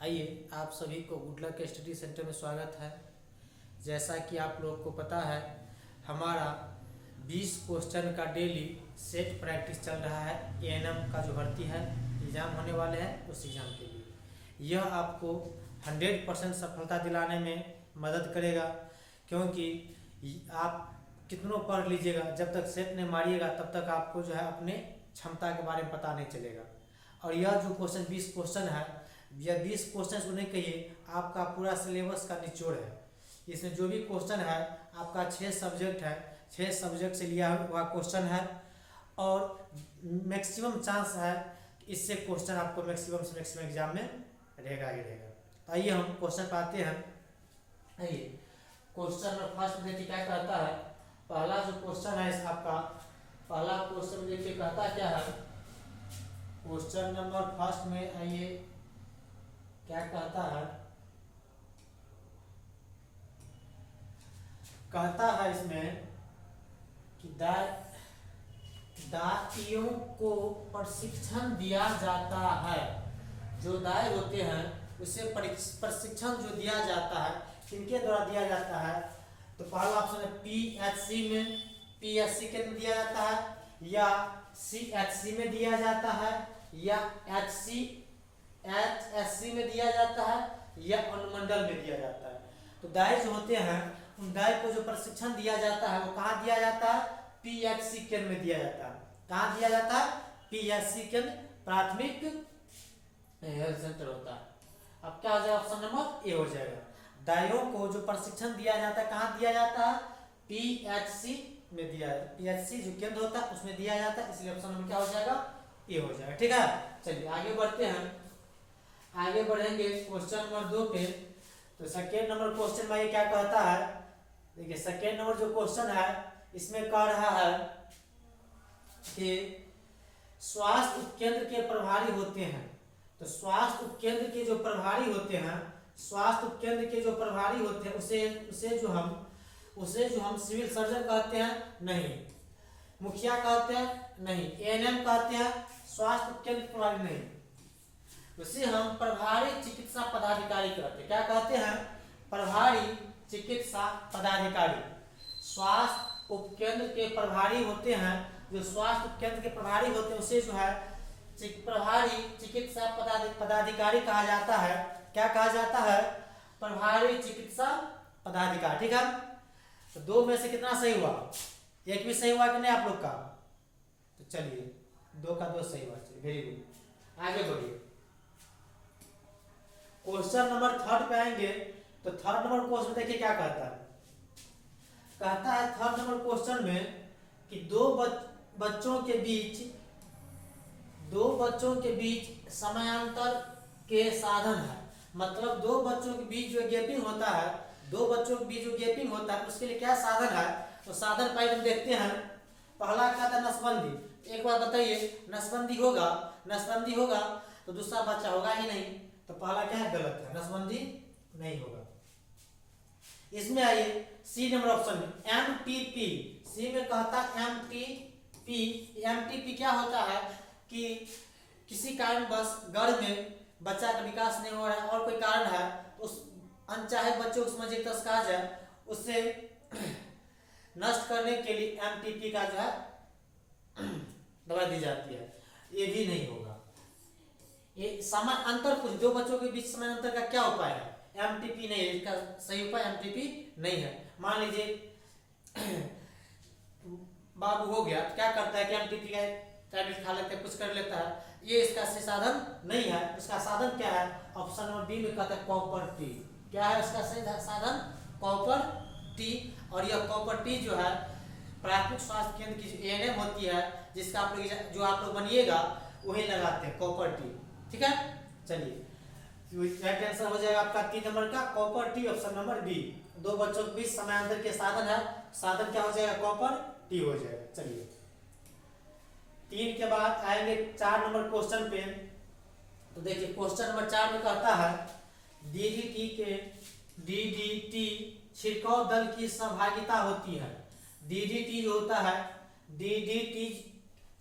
आइए आप सभी को गुड लक स्टडी सेंटर में स्वागत है। जैसा कि आप लोग को पता है, हमारा 20 क्वेश्चन का डेली सेट प्रैक्टिस चल रहा है। एएनएम का जो भर्ती है, एग्ज़ाम होने वाले हैं, उस एग्ज़ाम के लिए यह आपको 100% सफलता दिलाने में मदद करेगा, क्योंकि आप कितनों पढ़ लीजिएगा, जब तक सेट नहीं मारिएगा तब तक आपको जो है अपने क्षमता के बारे में पता नहीं चलेगा। और यह जो क्वेश्चन 20 क्वेश्चन है, यह 20 क्वेश्चन को नहीं कहिए, आपका पूरा सिलेबस का निचोड़ है। इसमें जो भी क्वेश्चन है आपका 6 सब्जेक्ट है, 6 सब्जेक्ट से लिया हुआ क्वेश्चन है और मैक्सिमम चांस है इससे क्वेश्चन आपको मैक्सिमम से मैक्सिमम एग्जाम में रहेगा ही रहेगा। तो आइए हम क्वेश्चन पाते हैं। आइए क्वेश्चन फर्स्ट देखिए क्या कहता है। पहला जो क्वेश्चन है इस आपका पहला क्वेश्चन देखिए कहता क्या है। क्वेश्चन नंबर फर्स्ट में आइए क्या कहता है। कहता है इसमें कि दाइयों को प्रशिक्षण दिया जाता है। जो दाई होते हैं उसे प्रशिक्षण जो दिया जाता है, किनके द्वारा दिया जाता है। तो पहला ऑप्शन है पीएचसी में, पीएचसी के में दिया जाता है, या सीएचसी में दिया जाता है, या एचएससी में दिया जाता है, या अनुमंडल में दिया जाता है। तो दाई जो होते हैं उन दाई को जो प्रशिक्षण दिया जाता है वो कहाँ दिया जाता है, पीएचसी केंद्र में दिया जाता है। कहाँ दिया जाता है, पीएचसी केंद्र, प्राथमिक हेल्थ सेंटर होता है। अब क्या हो जाएगा, ऑप्शन नंबर ए हो जाएगा। दाइयों को जो प्रशिक्षण दिया जाता है कहाँ दिया जाता है, पीएचसी में दिया जाता है। पीएचसी जो केंद्र होता है उसमें दिया जाता है, इसलिए ऑप्शन नंबर क्या हो जाएगा, ए हो जाएगा। ठीक है, चलिए आगे बढ़ते हैं। आगे बढ़ेंगे क्वेश्चन नंबर 2 पे। तो सेकेंड नंबर क्वेश्चन में ये क्या कहता है, देखिए सेकेंड नंबर जो क्वेश्चन है इसमें कह रहा है कि स्वास्थ्य उपकेंद्र के प्रभारी होते हैं। तो स्वास्थ्य उपकेंद्र के जो प्रभारी होते हैं, स्वास्थ्य उपकेंद्र के जो प्रभारी होते हैं उसे जो हम सिविल सर्जन कहते हैं, नहीं। मुखिया कहते हैं, नहीं। एएनएम कहते हैं, स्वास्थ्य उपकेंद्र प्रभारी नहीं। उसे हम प्रभारी चिकित्सा पदाधिकारी कहते हैं। क्या कहते हैं, प्रभारी चिकित्सा पदाधिकारी। स्वास्थ्य उपकेंद्र के प्रभारी होते हैं, जो स्वास्थ्य उपकेंद्र के प्रभारी होते हैं उसे जो है प्रभारी चिकित्सा पदाधिकारी कहा जाता है। क्या कहा जाता है, प्रभारी चिकित्सा पदाधिकारी। ठीक है, तो 2 में से कितना सही हुआ, एक भी सही हुआ कि नहीं आप लोग का। तो चलिए 2 का 2 सही हुआ, चलिए वेरी गुड। आगे बढ़िए, क्वेश्चन नंबर 3 पे आएंगे। तो थर्ड नंबर क्वेश्चन देखिए क्या कहता है। कहता है थर्ड नंबर क्वेश्चन में कि दो बच्चों के बीच समयांतर के साधन है। मतलब 2 बच्चों के बीच जो गैपिंग होता है, 2 बच्चों के बीच जो गैपिंग होता है उसके लिए क्या साधन है। तो साधन पहले हम देखते हैं। पहला क्या था, नसबंदी। एक बार बताइए, नसबंदी होगा तो दूसरा बच्चा होगा ही नहीं। तो पहला क्या है, गलत है, नसबंदी नहीं होगा। इसमें आइए सी नंबर ऑप्शन में एमटीपी। सी में कहता एमटीपी। एमटीपी क्या होता है कि किसी कारणवश गर्भ में बच्चा का विकास नहीं हो रहा है और कोई कारण है, तो उस अनचाहे बच्चों को समझिए तस कहा जाए, उससे नष्ट करने के लिए एमटीपी का जो है दवाई दी जाती है। ये भी नहीं होगा। ये समय अंतर कुछ 2 बच्चों के बीच समय अंतर का क्या उपाय है, एमटीपी नहीं है। इसका सही उपाय एमटीपी नहीं है। मान लीजिए बाबू हो गया, क्या करता है कि एमटीपी का टैबलेट खा लेता है, कुछ कर लेता है, ये इसका सही साधन नहीं है। इसका साधन क्या है, ऑप्शन नंबर बी में कहता है कॉपर टी। क्या है इसका सही साधन, कॉपर टी। और यह कॉपर टी जो है प्राथमिक स्वास्थ्य केंद्र की एएनएम होती है, जिसका आप लोग बनिएगा वही लगाते हैं, कॉपर टी। ठीक है, चलिए राइट आंसर हो जाएगा आपका 3 नंबर का copper T, option number B. 2 बच्चों के बीच समानांतर के साधन है, साधन क्या हो जाएगा, कॉपर टी हो जाएगा। चलिए 3 के बाद आएंगे 4 नंबर क्वेश्चन पे। तो देखिए क्वेश्चन नंबर 4 में कहता है डीडीटी छिड़काव दल की सहभागिता होती है। डीडीटी जो होता है, डीडीटी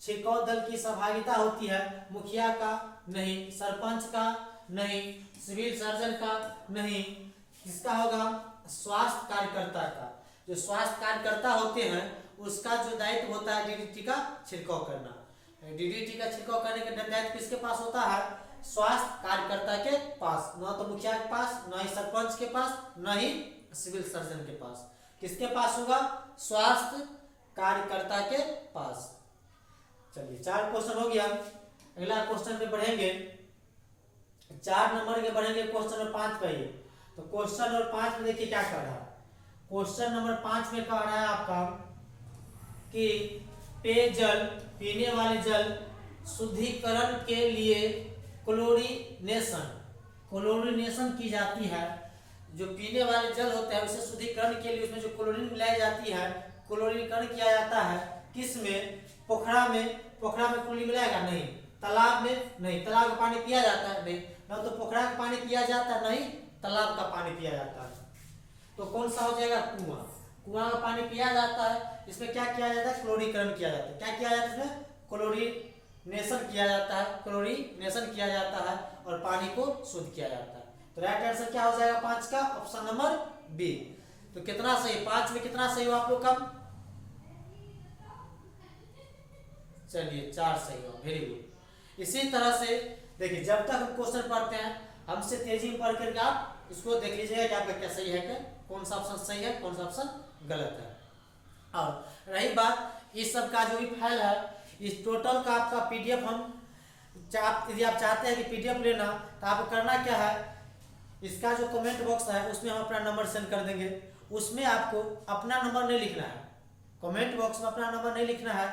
छिड़काव दल की सहभागिता होती है, मुखिया का नहीं, सरपंच का नहीं। सिविल सर्जन का नहीं। किसका होगा? स्वास्थ्य कार्यकर्ता का। जो स्वास्थ्य कार्यकर्ता होते हैं उसका जो दायित्व होता है डीडीटी का छिड़काव करना। डीडीटी का छिड़काव करने का दायित्व किसके पास होता है? स्वास्थ्य कार्यकर्ता के पास। न तो मुखिया के पास, न ही सरपंच के पास, न ही सिविल सर्जन के पास। किसके पास होगा? स्वास्थ्य कार्यकर्ता के पास। चलिए 4 क्वेश्चन हो गया। अगला क्वेश्चन पे बढ़ेंगे। 4 नंबर के बढ़ेंगे क्वेश्चन नंबर 5 पे। तो क्वेश्चन नंबर 5 में देखिए क्या कर रहा है। क्वेश्चन नंबर 5 में कह रहा है आपका कि पेयजल, पीने वाले जल शुद्धिकरण के लिए क्लोरीनेशन की जाती है। जो पीने वाले जल होते हैं उसे शुद्धिकरण के लिए उसमें जो क्लोरीन मिलाई जाती है, क्लोरीकरण किया जाता है। किस में? पोखरा में। पोखरा में क्लोरीन मिलाएगा? नहीं। तालाब में? नहीं। तालाब का पानी पिया जाता है? नहीं। न तो पोखरा का पानी पिया जाता है, नहीं तालाब का पानी पिया जाता है। तो कौन सा हो जाएगा? कुआं। कुआं का पानी पिया जाता है। इसमें क्या किया जाता है? क्लोरीकरण किया जाता है। क्या किया जाता है इसमें? क्लोरीनेशन किया जाता है। क्लोरीनेशन किया जाता है और पानी को शुद्ध किया जाता है। तो राइट आंसर क्या हो जाएगा 5 का? Option number B. तो कितना सही? 5 में कितना सही हो आप लोग का? चलिए 4 सही हो। Very good. इसी तरह से देखिए, जब तक हम क्वेश्चन पढ़ते हैं हमसे तेजी में पढ़ करके आप इसको देख लीजिएगा कि आपका क्या सही है, क्या कौन सा ऑप्शन सही है, कौन सा ऑप्शन गलत है। और रही बात इस सब का जो भी फाइल है, इस टोटल का आपका पीडीएफ हम यदि आप चाहते हैं कि पीडीएफ लेना तो आपको करना क्या है, इसका जो कमेंट बॉक्स है उसमें हम अपना नंबर सेंड कर देंगे। उसमें आपको अपना नंबर नहीं लिखना है, कमेंट बॉक्स में अपना नंबर नहीं लिखना है।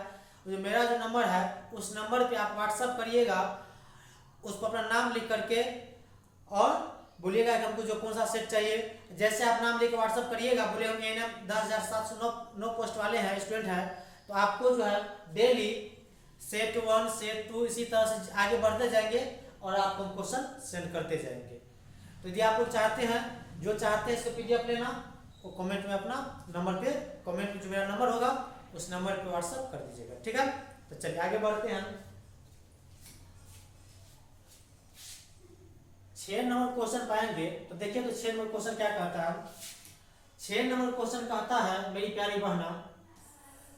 जो मेरा जो नंबर है उस नंबर पे आप व्हाट्सअप करिएगा, उस पर अपना नाम लिख करके और बोलिएगा कि हमको जो कौन सा सेट चाहिए। जैसे आप नाम लेके व्हाट्सअप करिएगा, बोले हम एएनएम 10,709 पोस्ट वाले हैं, स्टूडेंट हैं, तो आपको जो है डेली सेट 1 सेट 2 इसी तरह से आगे बढ़ते जाएंगे और आपको हम क्वेश्चन सेंड करते जाएंगे। तो यदि आप लोग चाहते हैं, जो चाहते हैं इसको पीडीएफ लेना, वो कमेंट में अपना नंबर पे, कमेंट में जो मेरा नंबर होगा उस नंबर पे व्हाट्सअप कर दीजिएगा, ठीक है। तो चलिए आगे बढ़ते हैं। 6 नंबर क्वेश्चन पाएंगे। तो देखिए तो 6 नंबर क्वेश्चन क्या कहता है। 6 नंबर क्वेश्चन कहता है मेरी प्यारी बहना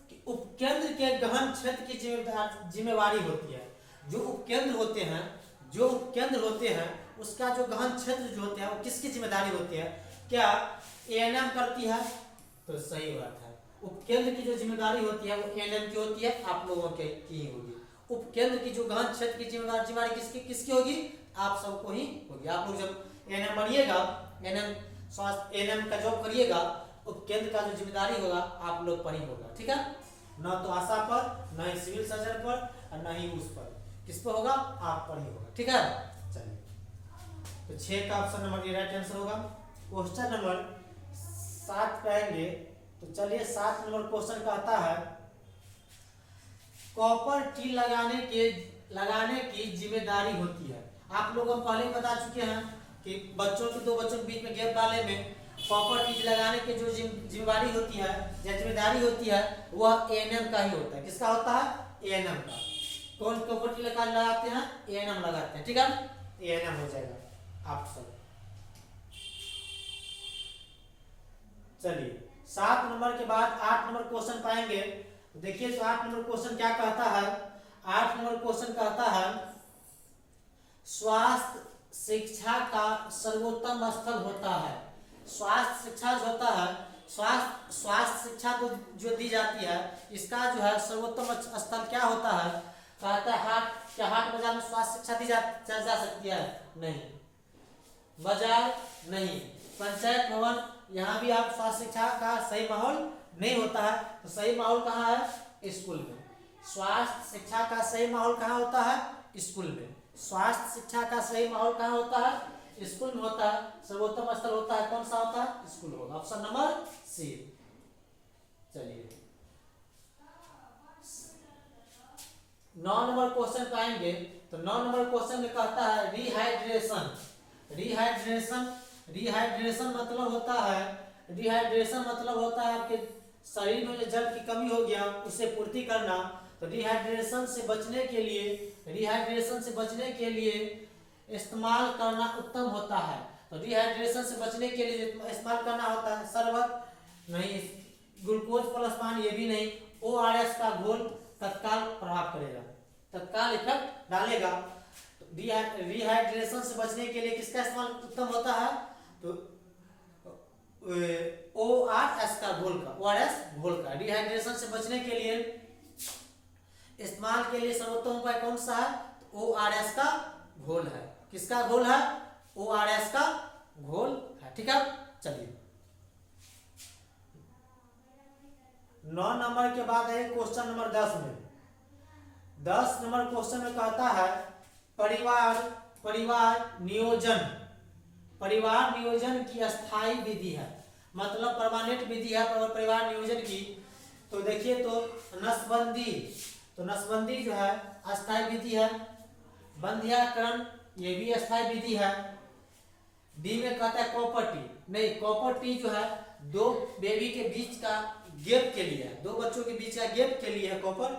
कि उपकेंद्र के गहन क्षेत्र की जिम्मेवारी होती है। जो उपकेंद्र होते हैं उसका जो गहन क्षेत्र जो होते हैं वो किसकी जिम्मेदारी होती है? क्या एएनएम करती है? तो सही बात है, उपकेंद्र की जो जिम्मेदारी होती है वो एएनएम की होती है, आप लोगों की ही होगी। उपकेंद्र की जो गहन क्षेत्र की जिम्मेदारी किसकी होगी? आप सबको ही होगी। आप लोग जब एएनएम बनिएगा, एएनएम का जॉब करिएगा, उपकेंद्र का जो जिम्मेदारी होगा आप लोग पर ही होगा, ठीक है। न तो आशा पर, न ही सिविल सर्जन पर और न ही उस पर, किस पर होगा? आप पर ही होगा, ठीक है। चलिए तो 6 का ऑप्शन नंबर राइट आंसर होगा। क्वेश्चन नंबर 7 पे आएंगे। तो चलिए 7 नंबर क्वेश्चन कहता है कॉपर टी लगाने की जिम्मेदारी होती है। आप लोग हम पहले बता चुके हैं कि दो बच्चों के बीच में गैप वाले में कॉपर टी लगाने की जो जिम्मेदारी होती है या जिम्मेदारी होती है वह एएनएम का ही होता है। किसका होता है? एएनएम का। कौन कॉपर टी लगाते हैं? एएनएम लगाते हैं, ठीक है। एएनएम हो जाएगा आप सब। चलिए 7 नंबर के बाद 8 नंबर क्वेश्चन पाएंगे। देखिए तो 8 नंबर क्वेश्चन क्या कहता है। 8 नंबर क्वेश्चन कहता है स्वास्थ्य शिक्षा का सर्वोत्तम स्थल होता है। स्वास्थ्य शिक्षा जो होता है, स्वास्थ्य शिक्षा तो जो दी जाती है, इसका जो है सर्वोत्तम स्थल क्या होता है? कहता है हाट। क्या हाट बाजार में स्वास्थ्य शिक्षा दी जा सकती है? नहीं। बाजार नहीं। पंचायत भवन, यहाँ भी आप स्वास्थ्य शिक्षा का सही माहौल नहीं होता है। तो सही माहौल कहाँ है? स्कूल में। स्वास्थ्य शिक्षा का सही माहौल कहाँ होता है? स्कूल में। स्वास्थ्य शिक्षा का सही माहौल कहाँ होता है? स्कूल में होता है। सर्वोत्तम स्थल होता है, कौन सा होता है? स्कूल होगा। Option number C. चलिए 9 नंबर क्वेश्चन पाएंगे। तो 9 नंबर क्वेश्चन में कहता है रिहाइड्रेशन मतलब होता है आपके शरीर में जो जल की कमी हो गया उसे पूर्ति करना। तो रिहाइड्रेशन से बचने के लिए इस्तेमाल करना उत्तम होता है। तो डिहाइड्रेशन से बचने के लिए जो इस्तेमाल करना होता है, शरबत नहीं, ग्लूकोज प्लस पानी ये भी नहीं, ORS का घोल तत्काल प्रभाव करेगा, तत्काल इफेक्ट डालेगा। तो डिहाइड्रेशन से बचने के लिए किसका इस्तेमाल उत्तम होता है? तो ORS का घोल का, ORS घोल का। डिहाइड्रेशन से बचने के लिए इस्तेमाल के लिए सर्वोत्तम उपाय कौन सा है? तो ORS का घोल है। किसका घोल है? ORS का घोल है। ठीक है, चलिए 9 नंबर के बाद है क्वेश्चन नंबर 10 में। 10 नंबर क्वेश्चन में कहता है परिवार नियोजन, परिवार नियोजन की अस्थायी विधि है, मतलब परमानेंट विधि है परिवार नियोजन की। तो देखिए तो नसबंदी, तो नसबंदी जो है अस्थायी विधि है। बंध्याकरण ये भी अस्थायी विधि है। डी में कहता है कॉपर नहीं, कॉपर जो है दो बेबी के बीच का गैप के लिए, दो बच्चों के बीच का गैप के लिए है कॉपर।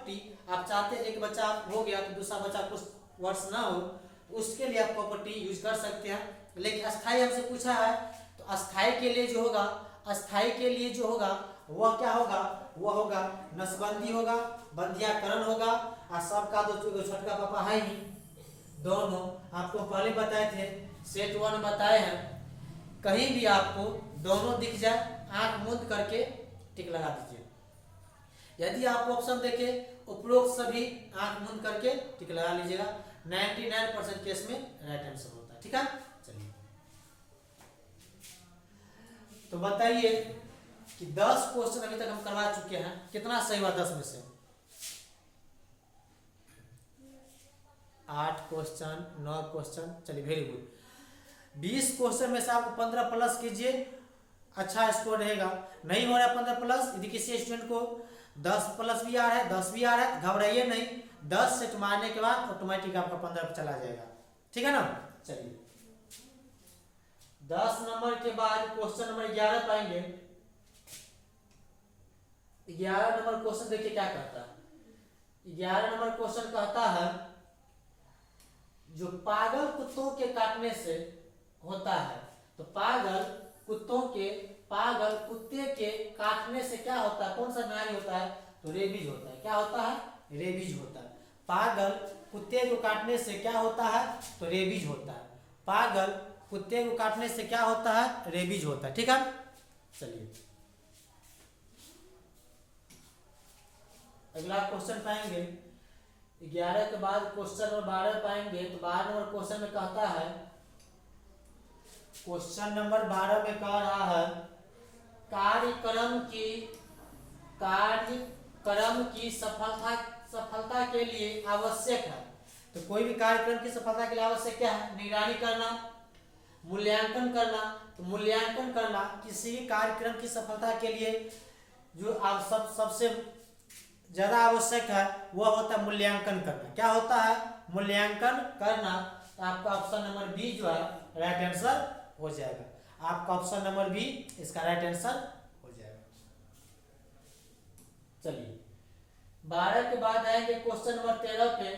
आप चाहते हैं एक बच्चा हो गया तो दूसरा बच्चा कुछ वर्ष ना हो, उसके लिए आप कॉपर यूज कर सकते हैं। लेकिन अस्थायी हमसे पूछा है, तो अस्थायी के लिए जो होगा, अस्थायी के लिए जो होगा वह क्या होगा? वह होगा नसबंदी होगा, बंध्याकरण होगा। और सबका तो छोटका पापा है ही, दोनों आपको पहले बताए थे, सेट 1 बताए हैं। कहीं भी आपको दोनों दिख जाए, आंख मूंद करके टिक लगा दीजिए। यदि आप ऑप्शन देखे उपरोक्त सभी, आंख मूंद करके टिक लगा लीजिएगा। 99% केस में राइट आंसर होता है। ठीक है, चलिए तो बताइए कि 10 क्वेश्चन अभी तक हम करवा चुके हैं, कितना सही हुआ 10 में से? 8 क्वेश्चन, 9 क्वेश्चन, चलिए वेरी गुड। 20 क्वेश्चन में से आप 15 प्लस कीजिए, अच्छा स्कोर रहेगा। नहीं हो रहा है 15 प्लस, यदि किसी स्टूडेंट को 10 प्लस भी आ रहा है, 10 भी आ रहा है, घबराइए नहीं, 10 सेट मारने के बाद ऑटोमेटिक आपका 15 पर चला जाएगा। ठीक है ना, चलिए 10 नंबर के बाद क्वेश्चन नंबर 11 पाएंगे। 11 नंबर क्वेश्चन देखिए क्या कहता है। 11 नंबर क्वेश्चन कहता है जो पागल कुत्तों के काटने से होता है, तो पागल कुत्ते के काटने से क्या होता है? कौन सा बीमारी होता है? तो रेबीज होता है। क्या होता है? रेबीज होता है। पागल कुत्ते को काटने से क्या होता है? तो रेबीज होता है। पागल कुत्ते को काटने से क्या होता है? रेबीज होता है। ठीक है, चलिए अगला क्वेश्चन पाएंगे। 11 के बाद क्वेश्चन नंबर 12 पाएंगे। तो 12 नंबर क्वेश्चन में कहता है, क्वेश्चन नंबर 12 में कह रहा है कार्यक्रम की सफलता के लिए आवश्यक है। तो कोई भी कार्यक्रम की सफलता के लिए आवश्यक क्या है? निगरानी करना, मूल्यांकन करना। तो मूल्यांकन करना किसी भी कार्यक्रम की सफलता के लिए जो आप सबसे ज्यादा आवश्यक है वह होता है मूल्यांकन करना। क्या होता है? मूल्यांकन करना। तो आपका ऑप्शन नंबर बी जो है राइट आंसर हो जाएगा। आपका ऑप्शन नंबर बी इसका राइट आंसर हो जाएगा। चलिए 12 के बाद आएंगे क्वेश्चन नंबर 13 पे।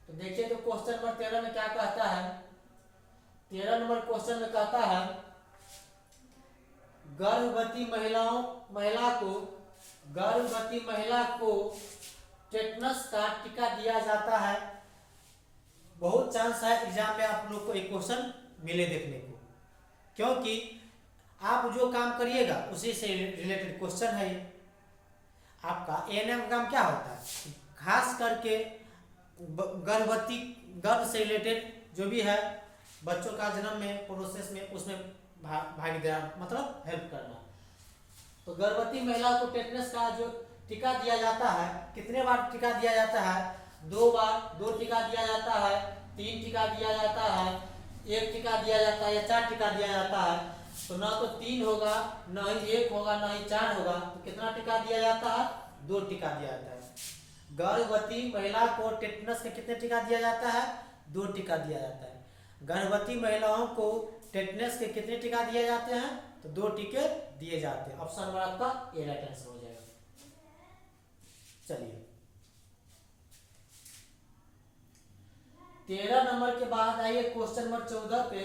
तो देखिए तो क्वेश्चन नंबर 13 में क्या कहता है। 13 नंबर क्वेश्चन में कहता है गर्भवती महिला को टेटनस का टीका दिया जाता है। बहुत चांस है एग्जाम में आप लोग को एक क्वेश्चन मिले देखने को, क्योंकि आप जो काम करिएगा उसी से रिलेटेड क्वेश्चन है ये। आपका एएनएम का काम क्या होता है? खास करके गर्भ से रिलेटेड जो भी है, बच्चों का जन्म में प्रोसेस में उसमें भागीदार मतलब हेल्प करना। तो गर्भवती महिला को टेटनस का जो टीका दिया जाता है, कितने बार टीका दिया जाता है? 2 बार। 2 टीका दिया जाता है, 3 टीका दिया जाता है, 1 टीका दिया जाता है या 4 टीका दिया जाता है। तो ना तो 3 होगा, ना ही 1 होगा, ना ही 4 होगा। तो कितना टीका दिया जाता है? 2 टीका दिया जाता है। गर्भवती महिला को टेटनस का कितने टीका दिया जाता है? 2 टीका दिया जाता है। गर्भवती महिलाओं को टेटनस के कितने टीका दिए जाते हैं? तो 2 टीके दिए जाते हैं। ऑप्शन नंबर आपका ए राइट आंसर हो जाएगा। चलिए 13 नंबर के बाद आइए क्वेश्चन नंबर 14 पे।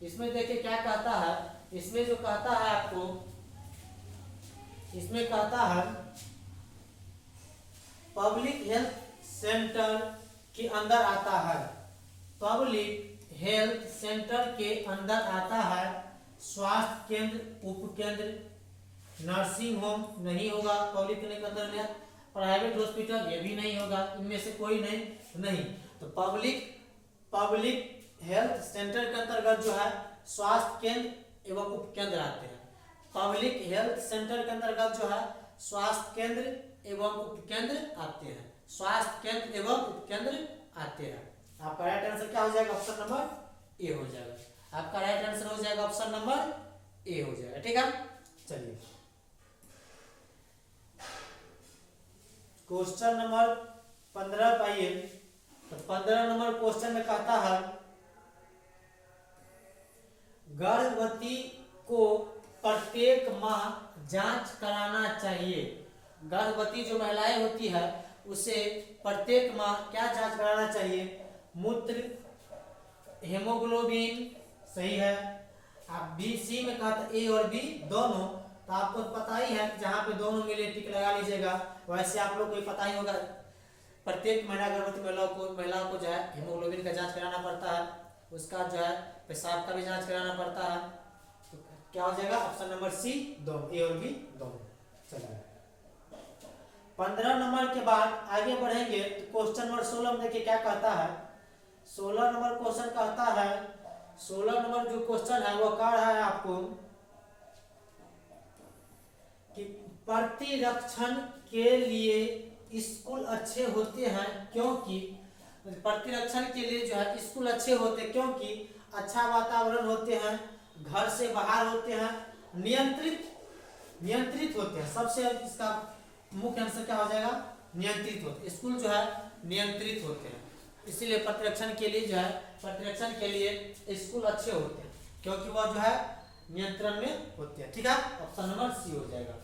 इसमें देखिए क्या कहता है। इसमें जो कहता है आपको, इसमें कहता है पब्लिक हेल्थ सेंटर के अंदर आता है, पब्लिक हेल्थ सेंटर के अंदर आता है स्वास्थ्य केंद्र, उपकेंद्र, नर्सिंग होम नहीं होगा पब्लिक के अंदर में, प्राइवेट हॉस्पिटल ये भी नहीं होगा, इनमें से कोई नहीं। तो पब्लिक हेल्थ सेंटर के अंतर्गत जो है स्वास्थ्य केंद्र एवं उपकेंद्र आते हैं। पब्लिक हेल्थ सेंटर के अंतर्गत जो है स्वास्थ्य केंद्र एवं उपकेंद्र आते हैं, स्वास्थ्य केंद्र एवं उपकेंद्र आते हैं। आपका राइट आंसर क्या हो जाएगा? ऑप्शन नंबर ए हो जाएगा। आपका राइट आंसर हो जाएगा ऑप्शन नंबर ए हो जाएगा। ठीक है, चलिए क्वेश्चन नंबर 15 पाइए। तो 15 नंबर क्वेश्चन में कहता है गर्भवती को प्रत्येक माह जांच कराना चाहिए। गर्भवती जो महिलाएं होती है उसे प्रत्येक माह क्या जांच कराना चाहिए? मूत्र, हेमोग्लोबिन, सही है। आप बी सी में कहा था ए और बी दोनों, तो आपको पता ही है कि जहां पे दोनों मिले टिक लगा लीजिएगा। वैसे आप लोग को पता ही होगा प्रत्येक महिला गर्भवती महिलाओं को जो है हेमोग्लोबिन का जांच कराना पड़ता है, उसका जो है पेशाब का भी जांच कराना पड़ता है। तो क्या हो जाएगा? ऑप्शन नंबर सी दोनों, ए और बी दोनों। चलिए 15 नंबर के बाद आगे बढ़ेंगे तो क्वेश्चन नंबर 16 में देखिए क्या कहता है। 16 नंबर क्वेश्चन कहता है, 16 नंबर जो क्वेश्चन है वो कह रहा है आपको कि प्रतिरक्षण के लिए स्कूल अच्छे होते हैं क्योंकि, प्रतिरक्षण के लिए जो है स्कूल अच्छे होते हैं क्योंकि अच्छा वातावरण होते हैं, घर से बाहर होते हैं, नियंत्रित होते हैं। सबसे इसका मुख्य आंसर क्या हो जाएगा? नियंत्रित होते। स्कूल जो है नियंत्रित होते हैं, इसीलिए प्रतिरक्षण के लिए जो है प्रतिरक्षण के लिए स्कूल अच्छे होते हैं क्योंकि वह जो है नियंत्रण में होते हैं। ठीक है, ऑप्शन नंबर सी हो जाएगा।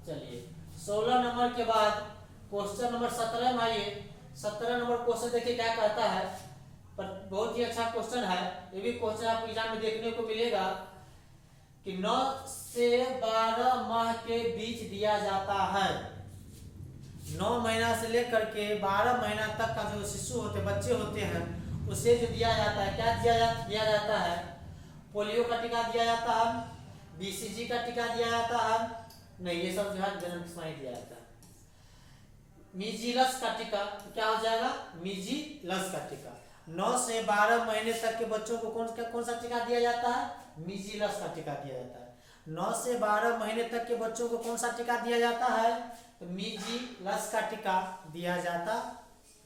चलिए 16 नंबर के बाद क्वेश्चन नंबर 17 में आइए। 17 नंबर क्वेश्चन देखिए क्या कहता है, पर बहुत ही अच्छा क्वेश्चन है। ये भी क्वेश्चन आपको एग्जाम में देखने को मिलेगा कि 9 से 12 माह के बीच दिया जाता है। 9 महीना से लेकर के 12 महीना तक का जो शिशु होते बच्चे होते हैं उसे जो दिया जाता है, क्या दिया जाता है? पोलियो का टीका दिया जाता है, बीसीजी का टीका दिया जाता है, नहीं ये सब जो है जन्म के समय दिया जाता है। मीजीलस का टीका, क्या हो जाएगा? मीजीलस का टीका। 9 से 12 महीने तक के बच्चों को कौन सा टीका दिया जाता है? मीजीलस का टीका दिया जाता है। 9 से 12 महीने तक के बच्चों को कौन सा टीका दिया जाता है? तो मीजीलस का टीका दिया जाता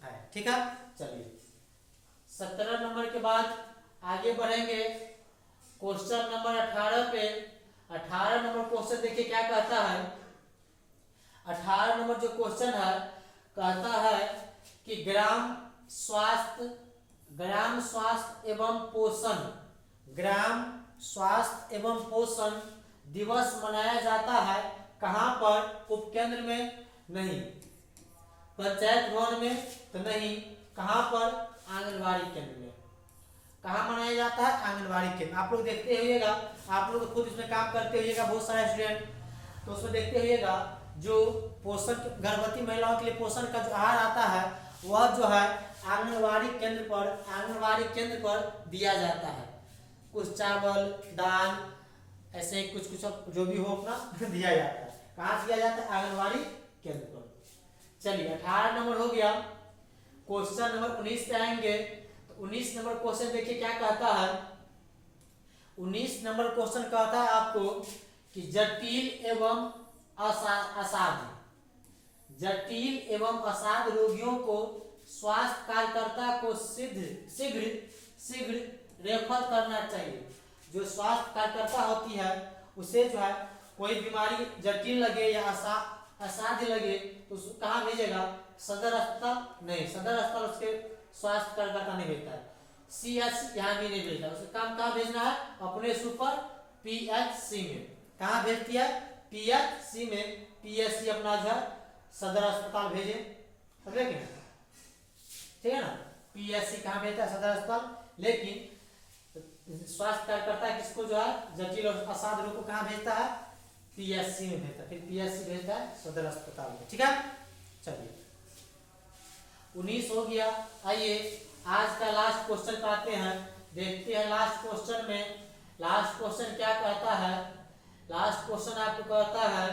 है। ठीक है, चलिए 17 नंबर के बाद आगे बढ़ेंगे क्वेश्चन नंबर 18 पे। 18 नंबर क्वेश्चन देखिए क्या कहता है। 18 नंबर जो क्वेश्चन है कहता है कि ग्राम स्वास्थ्य एवं पोषण दिवस मनाया जाता है कहाँ पर? उपकेंद्र में नहीं, पंचायत भवन में तो नहीं, कहाँ पर? आंगनबाड़ी केंद्र में। कहाँ मनाया जाता है? आंगनबाड़ी केंद्र। आप लोग देखते होइएगा, आप लोग खुद इसमें काम करते होइएगा बहुत सारे स्टूडेंट, तो उसमें देखते होइएगा जो पोषण गर्भवती महिलाओं के लिए पोषण का जो आहार आता है वह जो है आंगनबाड़ी केंद्र पर दिया जाता है। कुछ चावल, दाल, ऐसे कुछ जो भी हो अपना दिया जाता है। कहाँ दिया जाता है? आंगनबाड़ी केंद्र पर। चलिए 18 नंबर हो गया। क्वेश्चन नंबर 19 पे आएंगे तो 19 नंबर क्वेश्चन देखिए क्या कहता है। 19 नंबर क्वेश्चन कहता है आपको कि जटिल एवं असाध रोगियों को स्वास्थ्य कार्यकर्ता को शीघ्र रेफर करना चाहिए। जो स्वास्थ्य कार्यकर्ता होती है उसे जो है कोई बीमारी जटिल लगे या असाध्य लगे तो उसको कहाँ भेजेगा? सदर अस्पताल नहीं, सदर अस्पताल उसके स्वास्थ्य कार्यकर्ता नहीं भेजता है। CH यहाँ भी नहीं भेजता, उसका काम कहाँ भेजना है? अपने सुपर PHC में। कहाँ भेजती है? PHC में। PHC अपना जो है सदर अस्पताल भेजे, समझे क्या? ठीक है ना। पीएससी कहाँ भेजता है, सदर अस्पताल, लेकिन स्वास्थ्य कार्यकर्ता किसको जो है जटिल और असाध्य रोग को कहाँ भेजता है, पीएससी में भेजता है, फिर पीएससी भेजता है सदर अस्पताल में। ठीक है, चलिए 19 हो गया। आइए आज का लास्ट क्वेश्चन पाते हैं, देखते हैं लास्ट क्वेश्चन में। लास्ट क्वेश्चन क्या कहता है, लास्ट क्वेश्चन आपको कहता है,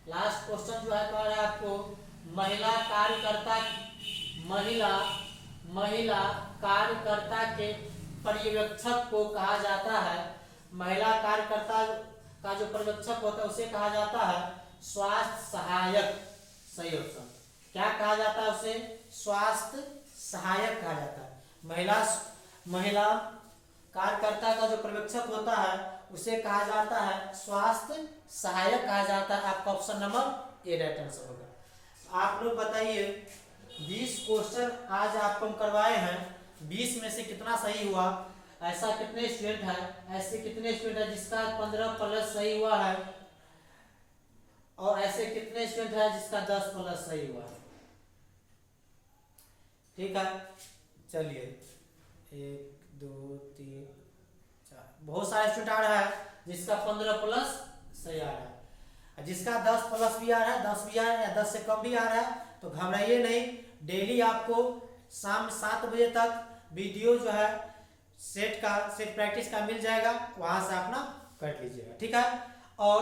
लास्ट क्वेश्चन जो है कह रहा है आपको महिला कार्यकर्ता के पर्यवेक्षक को कहा जाता है, महिला कार्यकर्ता का जो पर्यवेक्षक होता है उसे कहा जाता है स्वास्थ्य सहायक। सही ऑप्शन, क्या कहा जाता है उसे, स्वास्थ्य सहायक कहा जाता है। महिला कार्यकर्ता का जो पर्यवेक्षक होता है उसे कहा जाता है स्वास्थ्य सहायक कहा जाता है। आपका option number A right answer होगा। आप लोग बताइए 20 क्वेश्चन आज आपको हम करवाए हैं, 20 में से कितना सही हुआ, ऐसा कितने स्टूडेंट है, ऐसे कितने स्टूडेंट है जिसका 15 प्लस सही हुआ है, और ऐसे कितने स्टूडेंट है जिसका 10 प्लस सही हुआ है। ठीक है, चलिए 1 2 3 4, बहुत सारे स्टूडेंट आ रहा है जिसका 15 प्लस सही आ रहा है, जिसका 10 प्लस भी आ रहा है, 10 भी आ रहा है या 10 से कम भी आ रहा है, तो घबराइए नहीं। डेली आपको शाम 7 बजे तक वीडियो जो है सेट प्रैक्टिस का मिल जाएगा, वहां से अपना कर लीजिएगा। ठीक है, और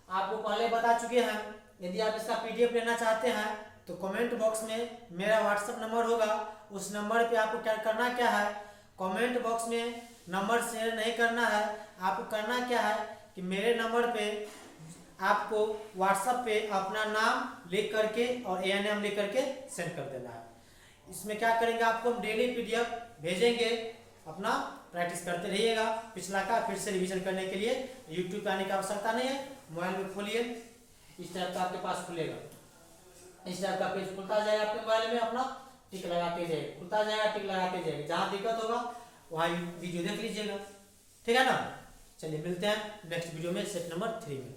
आपको पहले बता चुके हैं, यदि आप इसका पीडीएफ लेना चाहते हैं तो कमेंट बॉक्स में मेरा व्हाट्सएप नंबर होगा, उस नंबर पे आपको क्या करना क्या है, कमेंट बॉक्स में नंबर शेयर नहीं करना है, आपको करना क्या है कि मेरे नंबर पे आपको व्हाट्सएप पे अपना नाम लिख करके और ANM लिख करके सेंड कर देना है। इसमें क्या करेंगे, आपको हम डेली पीडीएफ भेजेंगे, अपना प्रैक्टिस करते रहिएगा। पिछला का फिर से रिवीजन करने के लिए यूट्यूब पे आने की आवश्यकता नहीं है, मोबाइल में खोलिए, इस टाइप का आपके पास खुलेगा, इस टाइप का पेज खुलता जाएगा आपके मोबाइल में, अपना टिक लगाते जाइए, खुलता जाएगा टिक लगाते जाइए, जहाँ दिक्कत होगा वहाँ वीडियो देख लीजिएगा। ठीक है ना, चलिए मिलते हैं नेक्स्ट वीडियो में सेट नंबर 3 में।